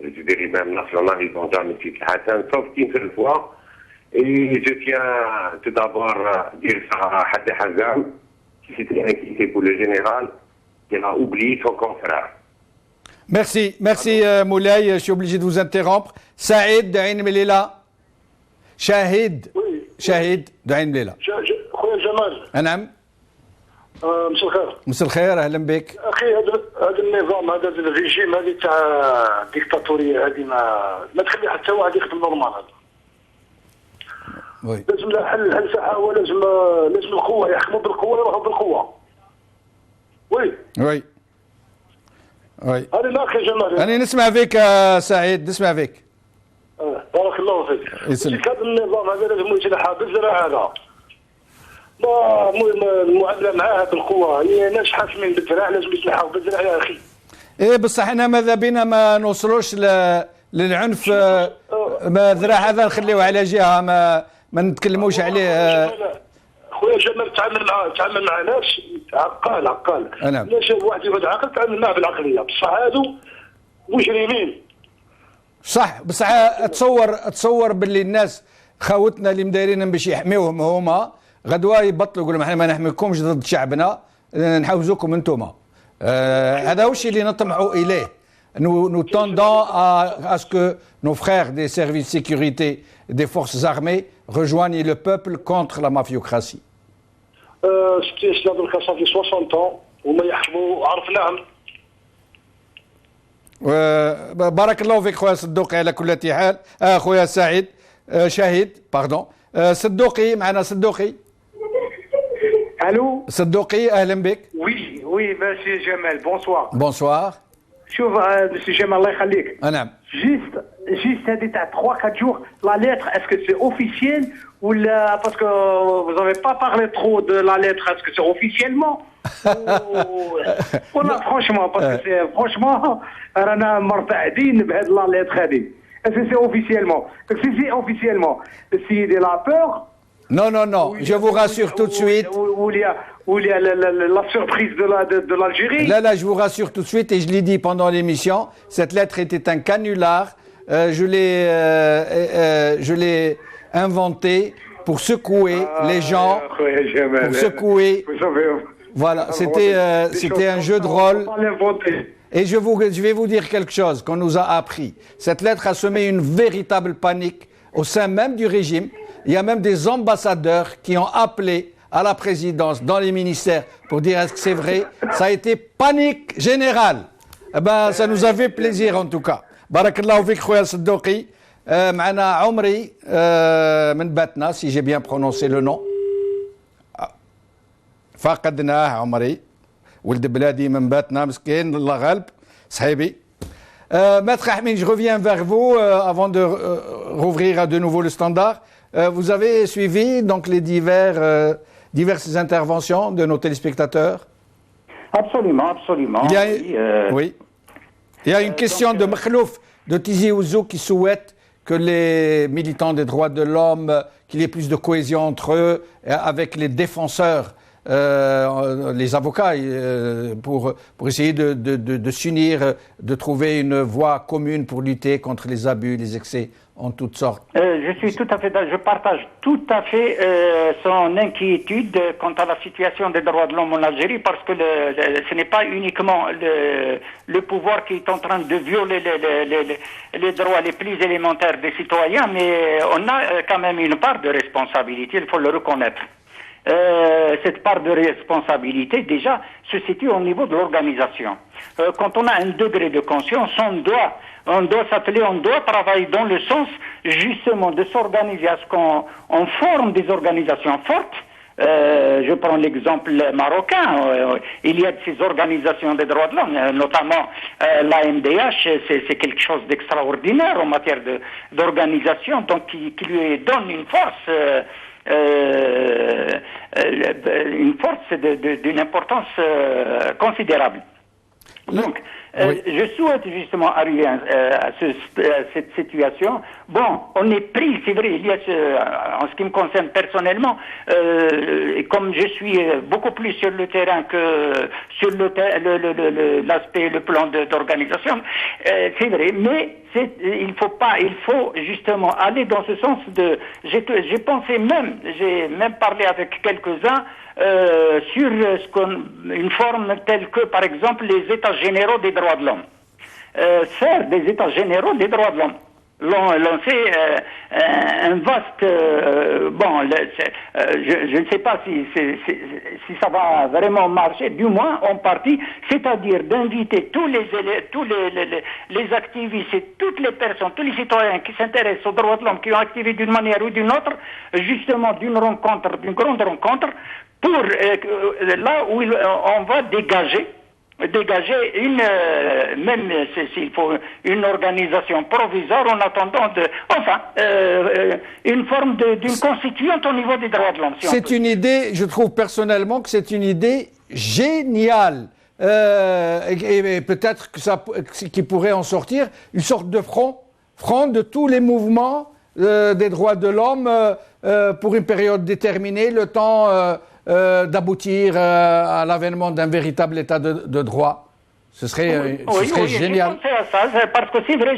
Je dirais même national, ils n'ont jamais suivi Hassan, sauf qu'une seule fois. Et je tiens tout d'abord à dire ça à Hadi Hazam, qui s'était inquiété pour le général, qui a oublié son confrère. Merci, Moulay, je suis obligé de vous interrompre. Saïd d'Ain Melila. Shahid. Oui. Shahid d'Ain Melila. خويا جمال. نعم. مساء الخير. مساء الخير، اهلا بك. اخي هذا النظام هذا الريجيم هذه تاع الديكتاتوريه هذه ما تخلي حتى واحد يخدم نورمال هذا. وي. لازم لها حل ساحه ولازم القوه يحكموا بالقوه يروحوا بالقوه. وي. وي. وي. هذا لا اخي جمال. أنا نسمع فيك سعيد، نسمع فيك. بارك الله فيك. يسلمك. هذا النظام هذا لازم يتنحى بالزرع هذا. المعامله معاه بالقوه، هي ناس حاكمين بالذراع لازم يتنحوا بالذراع يا اخي. ايه بصح احنا ماذا بينا ما نوصلوش للعنف، ما ذراع هذا نخليوه على جهه، ما نتكلموش عليه. خويا جمال تعامل مع ناس عقال. نعم. لا شاف واحد يقعد عاقل تعامل معاه بالعقليه، بصح هادو مجرمين. صح، بصح تصور باللي الناس خاوتنا اللي مدايرين باش يحميوهم هما غدوه يبطلوا يقولوا احنا ما نحميكمش ضد شعبنا، نحوزوكم انتم. هذا هو الشيء اللي نطمحوا اليه. Nous tendons à ce que nos frères des services de sécurité des forces armées rejoignent le peuple contre la mafiocratie. ستي اسلام صافي 60 ans وما يحكموا عرفناهم. بارك الله فيك خويا صدوقي على كل حال. خويا سعيد شهيد باردون. صدوقي معنا. صدوقي. الو صدوقي اهلا بك. وي مسيو جمال بونسوار. بونسوار. شوف مسيو جمال الله يخليك. نعم. جيست هذه تاع 3-4 jours la lettre est-ce que c'est officiel ou là parce que vous avez pas parlé trop de la lettre, est-ce que c'est officiellement ou là franchement parce que c'est franchement رانا مرتعدين بهذه la lettre هذه. Est-ce que c'est officiellement? Si c'est officiellement, s'il y a la peur. Non, je vous rassure tout de suite. Où il y a la surprise de l'Algérie. Là, je vous rassure tout de suite, et je l'ai dit pendant l'émission, cette lettre était un canular. Je l'ai inventé pour secouer les gens. Pour secouer. Voilà, c'était un jeu de rôle. Et je vais vous dire quelque chose qu'on nous a appris. Cette lettre a semé une véritable panique au sein même du régime. Il y a même des ambassadeurs qui ont appelé à la présidence, dans les ministères, pour dire est-ce que c'est vrai. Ça a été panique générale. Eh ben, ça nous a fait plaisir en tout cas. Barakallahu fik khoya Saddouqi. معنا عمري من باتنا, si j'ai bien prononcé le nom. فقدناه عمري. ولد بلادي من باتنا مسكين الله غالب صحيبي. Maître Ahmed, je reviens vers vous avant de rouvrir à de nouveau le standard. Vous avez suivi donc les diverses interventions de nos téléspectateurs? Absolument, absolument. Oui. Il y a une question de Makhlouf de Tizi Ouzou qui souhaite que les militants des droits de l'homme, qu'il y ait plus de cohésion entre eux, avec les défenseurs, les avocats, pour essayer de s'unir, de trouver une voie commune pour lutter contre les abus, les excès en toutes sortes. Je partage tout à fait son inquiétude quant à la situation des droits de l'homme en Algérie, parce que ce n'est pas uniquement le pouvoir qui est en train de violer les droits les plus élémentaires des citoyens, mais on a quand même une part de responsabilité, il faut le reconnaître. Cette part de responsabilité, déjà, se situe au niveau de l'organisation. Quand on a un degré de conscience, on doit s'atteler, on doit travailler dans le sens, justement, de s'organiser à ce qu'on forme des organisations fortes. Je prends l'exemple marocain. Il y a de ces organisations des droits de l'homme, notamment l'AMDH, c'est quelque chose d'extraordinaire en matière d'organisation, donc qui lui donne une force d'une importance considérable. Donc, je souhaite justement arriver à cette situation. Bon, on est pris, c'est vrai, il y a en ce qui me concerne personnellement, et comme je suis beaucoup plus sur le terrain que sur l'aspect, le plan d'organisation, c'est vrai, mais il faut justement aller dans ce sens j'ai même parlé avec quelques-uns sur une forme telle que, par exemple, les États généraux des droits de l'homme. Faire des États généraux des droits de l'homme. Lancer un vaste... je ne sais pas si ça va vraiment marcher, du moins en partie, c'est-à-dire d'inviter tous les activistes et toutes les personnes, tous les citoyens qui s'intéressent aux droits de l'homme, qui ont activé d'une manière ou d'une autre, justement d'une grande rencontre, pour là où on va dégager même s'il faut une organisation provisoire en attendant une forme d'une constituante au niveau des droits de l'homme. C'est une idée, je trouve personnellement que c'est une idée géniale. Et peut-être qu'il pourrait en sortir une sorte de front de tous les mouvements des droits de l'homme pour une période déterminée, le temps d'aboutir à l'avènement d'un véritable état de droit. Ce serait génial. J'ai pensé à ça, parce que c'est vrai,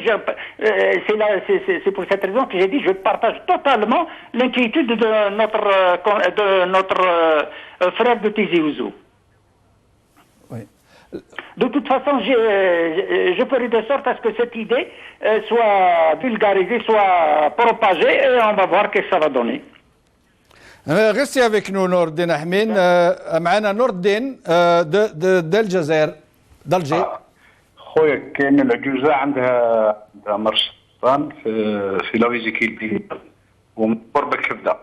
c'est pour cette raison que j'ai dit, je partage totalement l'inquiétude de notre frère de Tizi Ouzou. Oui. De toute façon, je ferai de sorte à ce que cette idée soit vulgarisée, soit propagée, et on va voir ce que ça va donner. Restez avec nous, Nordin Ahmed. معنا نوردين الجزائر d'Alger. خويا كاين العجوزه عندها مرض السرطان في لا فيزيكيل ومن قرب الكبده.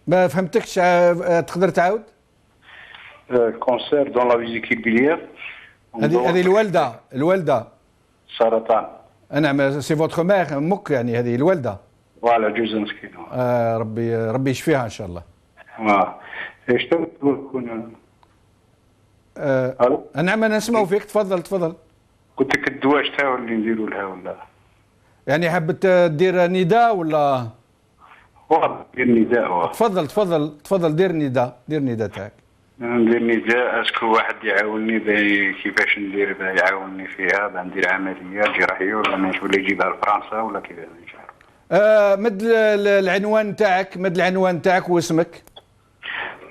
ما فهمتكش، تقدر تعاود؟ كونسير دون لا فيزيكيل بيليير. هذه الوالده سرطان. نعم، سي فوتر مير امك، يعني هذه الوالده. فوالا عجوزه مسكينه. ربي يشفيها ان شاء الله. ايش تكون؟ نعم، انا نسمعوا فيك، تفضل. قلت لك الدواء تاعو اللي نديروا لها ولا؟ يعني حبت دير نداء ولا؟ دير نداء. تفضل دير نداء تاعك. ندير نداء، اسكو واحد يعاونني كيفاش ندير يعاونني فيها، ندير عمليه جراحيه ولا ماشي، ولا يجيبها لفرنسا ولا كذا ان شاء الله. مد العنوان تاعك واسمك.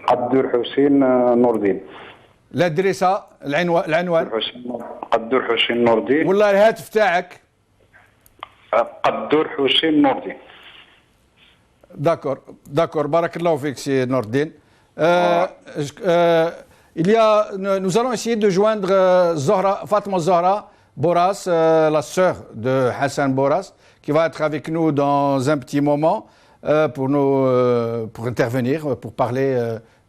قدور حسين نور الدين. الادريسه، العنوان. قدور حسين نور الدين. والله الهاتف تاعك. قدور حسين نور الدين. D'accord, barakallahu fik, c'est Nordin. Nous allons essayer de joindre Fatma Zahra Boras, la sœur de Hassan Boras, qui va être avec nous dans un petit moment pour intervenir, pour parler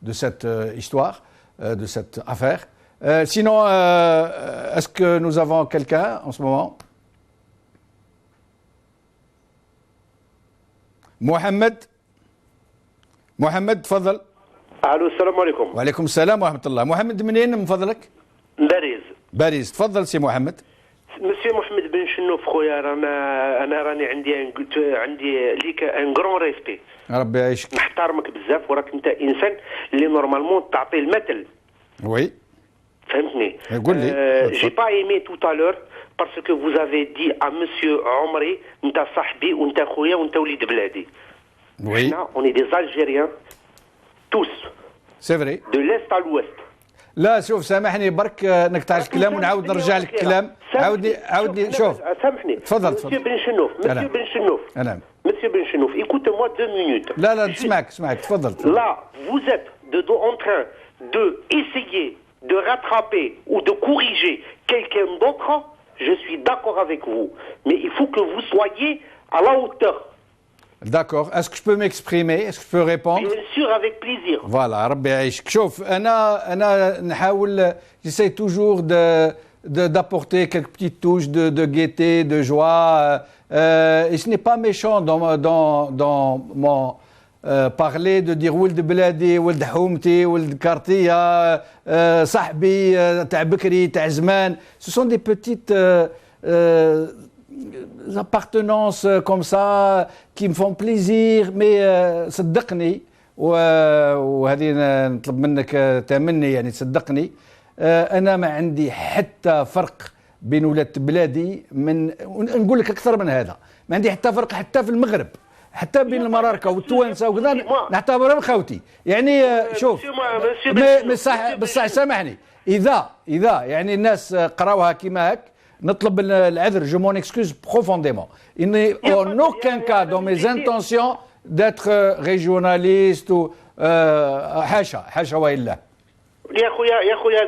de cette histoire, de cette affaire. Sinon, est-ce que nous avons quelqu'un en ce moment? Mohamed, تفضل. الو السلام عليكم. وعليكم السلام ورحمة الله. محمد منين من فضلك؟ باريس. باريس، تفضل سي محمد. مسيو محمد بن شنوف خويا، انا راني عندي ليك ان غران ريسبي. ربي يعيشك. نحترمك بزاف، وراك انت انسان اللي نورمالمون تعطي المثل. وي. فهمتني؟ قول لي. جي با ايمي تو الور باسكو فوز افي دي ا مسيو عمري انت صاحبي وانت خويا وانت وليد بلادي. وي. حنا اوني دي الجيريان توس. سي فري. دو ليست ا لويست. لا شوف سامحني برك نقطع الكلام ونعاود نرجع لك الكلام. عاودني شوف. سامحني. تفضل. مسيو بن شنوف. مسيو بن شنوف. نعم. Monsieur Benchenouf, écoutez-moi 2 minutes. لا نسمعك تفضل. Là, vous êtes en train de essayer de rattraper ou de corriger quelqu'un d'autre. Je suis d'accord avec vous, mais il faut que vous soyez à la hauteur. D'accord. Est-ce que je peux m'exprimer? Est-ce que je peux répondre? Bien sûr, avec plaisir. Voilà, ربي يعيشك. شوف أنا نحاول j'essaie toujours d'apporter quelques petites touches de gaieté, de joie. Et ce n'est pas méchant dans mon parler de dire ولد بلادي ولد حومتي ولد كارتية صاحبي تاع بكري تاع زمان. Ce sont des petites appartenances comme ça qui me font plaisir, mais صدقني وهذه نطلب منك تامني يعني تصدقني. أنا ما عندي حتى فرق بين ولاد بلادي نقول لك أكثر من هذا، ما عندي حتى فرق حتى في المغرب، حتى بين المراركة والتوانسة وكذا نعتبرهم خوتي. يعني شوف بصح سامحني إذا يعني الناس قراوها كيما هاك نطلب العذر. Je m'en excuse profondément. Il n'est en aucun cas dans mes intentions d'être régionaliste ou حاشا وإلا. يا خويا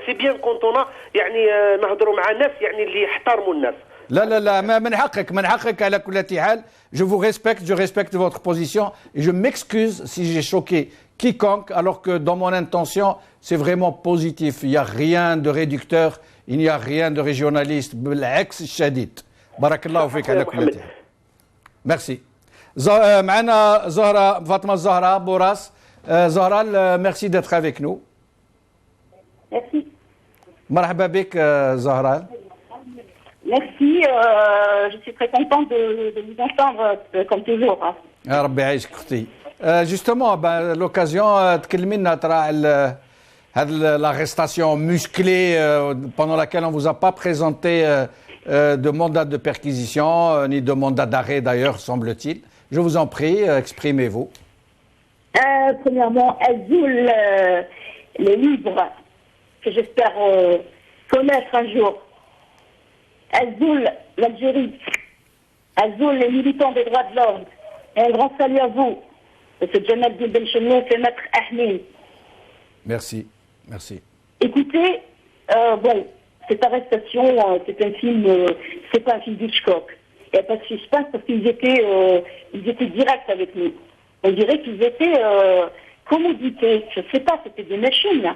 سي بيان كونتونا يعني نهضروا مع ناس يعني اللي يحترموا الناس. لا من حقك على كل حال. Je vous respecte, je respecte votre position et je m'excuse si j'ai choqué quiconque alors que dans mon intention c'est vraiment positif. Il n'y a rien de réducteur, il n'y a rien de régionaliste. بالعكس الشديد. بارك الله فيك على كل حال. Merci. معنا زهرة فاطمة الزهراء بوراس. زهرة merci d'être avec nous. Merci. مرحبا بك زهرة. Merci, je suis très contente de vous entendre comme toujours. يا ربي يعيشك اختي. Justement, l'occasion تكلمي لنا ترى هذه l'arrestation musclée pendant laquelle on vous a pas présenté de mandat de perquisition ni de mandat d'arrêt d'ailleurs semble-t-il. Je vous en prie, exprimez-vous. Premièrement, Azoul, les livres que j'espère connaître un jour. Azoul, l'Algérie. Azoul, les militants des droits de l'homme. Et un grand salut à vous, M. Djemal Ben Chenouf et Maître Ahmed. Merci. Écoutez, cette arrestation, c'est un film, c'est pas un film d'Hitchcock. Il n'y a pas de suspense parce qu'ils étaient directs avec nous. On dirait qu'ils étaient commodités. Je ne sais pas, c'était des machines.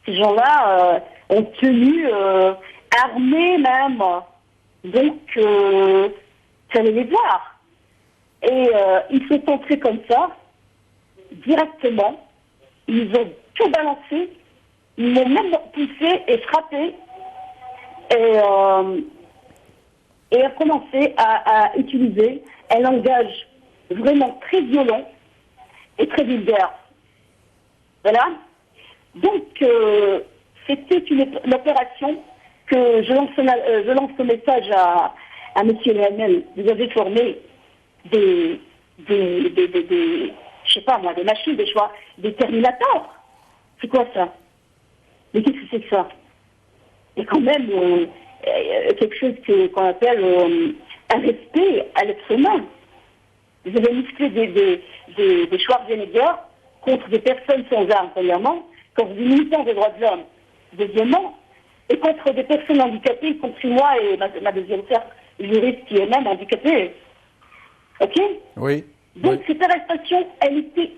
Ces gens-là ont tenu, armés même. Donc, fallait les voir. Et ils sont entrés comme ça, directement. Ils ont tout balancé. Ils m'ont même poussé et frappé. Et a commencé à utiliser un langage vraiment très violent et très vulgaire. Voilà. Donc, c'était une opération que je lance ce message à M. Lehamel. Vous avez formé des je sais pas moi, des machines, des terminators. C'est quoi ça? Mais qu'est-ce que c'est que ça? Et quand même, quelque chose qu'on appelle un respect à l'être humain. Vous avez musclé des Schwarzenegger contre des personnes sans armes, premièrement, contre des militants des droits de l'homme, deuxièmement, et contre des personnes handicapées, y compris moi et ma deuxième sœur juriste qui est même handicapée. Ok? Oui. Donc cette arrestation, elle était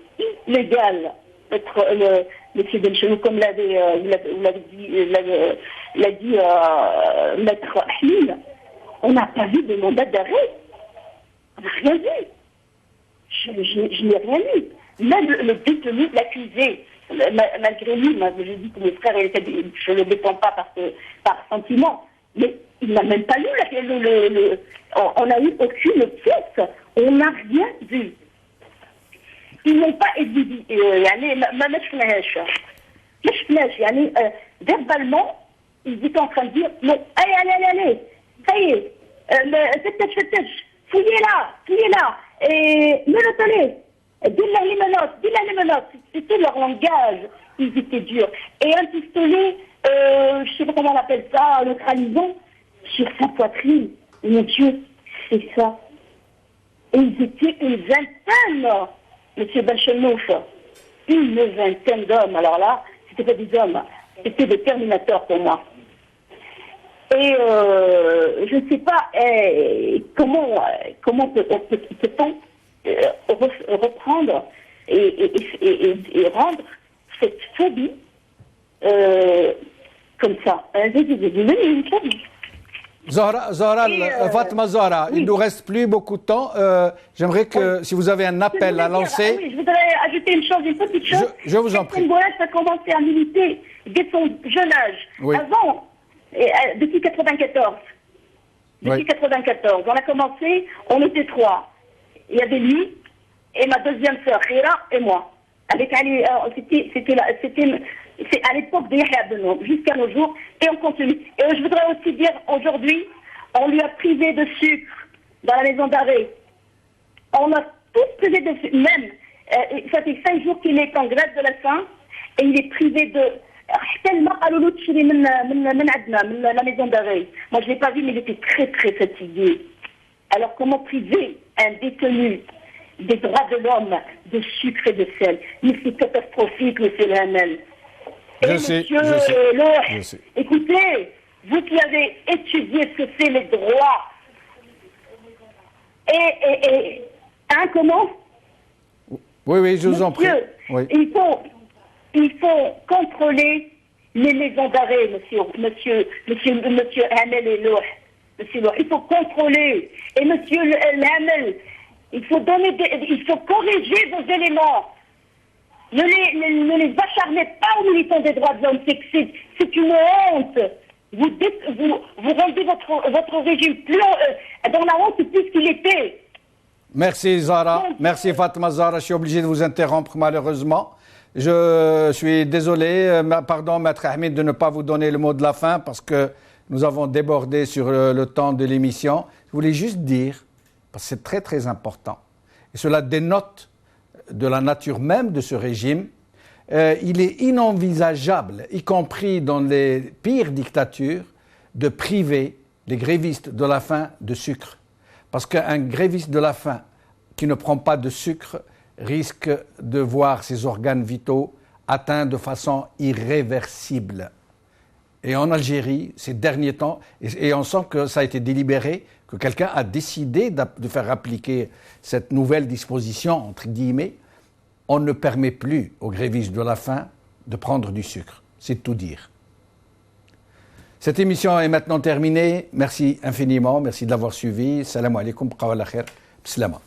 illégale. Monsieur Benchenouf, comme l'a dit Maître Ahmed, on n'a pas vu de mandat d'arrêt. On n'a rien vu. Je n'ai rien vu. même le détenu, l'accusé, malgré lui, moi, je dis que mon frère, je ne le défends pas par sentiment, mais il n'a même pas lu, on n'a eu aucune pièce, on n'a rien vu. Ils n'ont pas édité, verbalement, ils étaient en train de dire, non, allez, ça y est, fouillez là, et menotez-les, dis-leur les menottes, c'était leur langage, ils étaient durs. Et un pistolet, je ne sais pas comment on appelle ça, neutralisant, sur sa poitrine, mon Dieu, c'est ça. Et ils étaient une vingtaine, M. Benchenouf, une vingtaine d'hommes, alors là, c'était pas des hommes, c'était des terminateurs pour moi. Et je ne sais pas comment peut-on reprendre et rendre cette phobie comme ça. Une phobie. Zahra, Fatma Zahra, oui. Il ne nous reste plus beaucoup de temps. J'aimerais que, si vous avez un appel à lancer... Oui, je voudrais ajouter une petite chose. Je vous en prie. Boas a commencé à militer dès son jeune âge. Oui. Avant, depuis 94. Depuis 94. On a commencé, on était 3. Il y avait lui et ma deuxième sœur, Khira, et moi. Avec Ali, c'est à l'époque de Yahya Benoît, jusqu'à nos jours, et on continue. Et je voudrais aussi dire, aujourd'hui, on lui a privé de sucre dans la maison d'arrêt. On a tous privé de sucre, même, ça fait 5 jours qu'il est en grève de la faim, et il est privé de... tellement à la maison d'arrêt. Moi, je ne l'ai pas vu, mais il était très, très fatigué. Alors, comment priver un détenu des droits de l'homme de sucre et de sel? Mais c'est catastrophique, monsieur le Hamel. Je sais. Écoutez, vous qui avez étudié ce que c'est les droits, comment? Oui, je vous en prie. Oui. Il faut contrôler les maisons d'arrêt, monsieur Hamel et Loh. Il faut contrôler. Et monsieur Hamel, il faut corriger vos éléments. Ne les acharnez pas aux militants des droits de l'homme. C'est une honte. Vous rendez votre régime plus dans la honte plus qu'il était. Merci Zahra. Merci Fatma Zahra. Je suis obligé de vous interrompre malheureusement. Je suis désolé, pardon Maître Hamid, de ne pas vous donner le mot de la fin parce que nous avons débordé sur le temps de l'émission. Je voulais juste dire, parce que c'est très très important, et cela dénote de la nature même de ce régime, il est inenvisageable, y compris dans les pires dictatures, de priver les grévistes de la faim de sucre. Parce qu'un gréviste de la faim qui ne prend pas de sucre risque de voir ses organes vitaux atteints de façon irréversible. Et en Algérie, ces derniers temps, et on sent que ça a été délibéré, que quelqu'un a décidé de faire appliquer cette nouvelle disposition, entre guillemets, on ne permet plus aux grévistes de la faim de prendre du sucre. C'est tout dire. Cette émission est maintenant terminée. Merci infiniment. Merci de l'avoir suivi. Salam alaikum. Qawala khair. Bislama.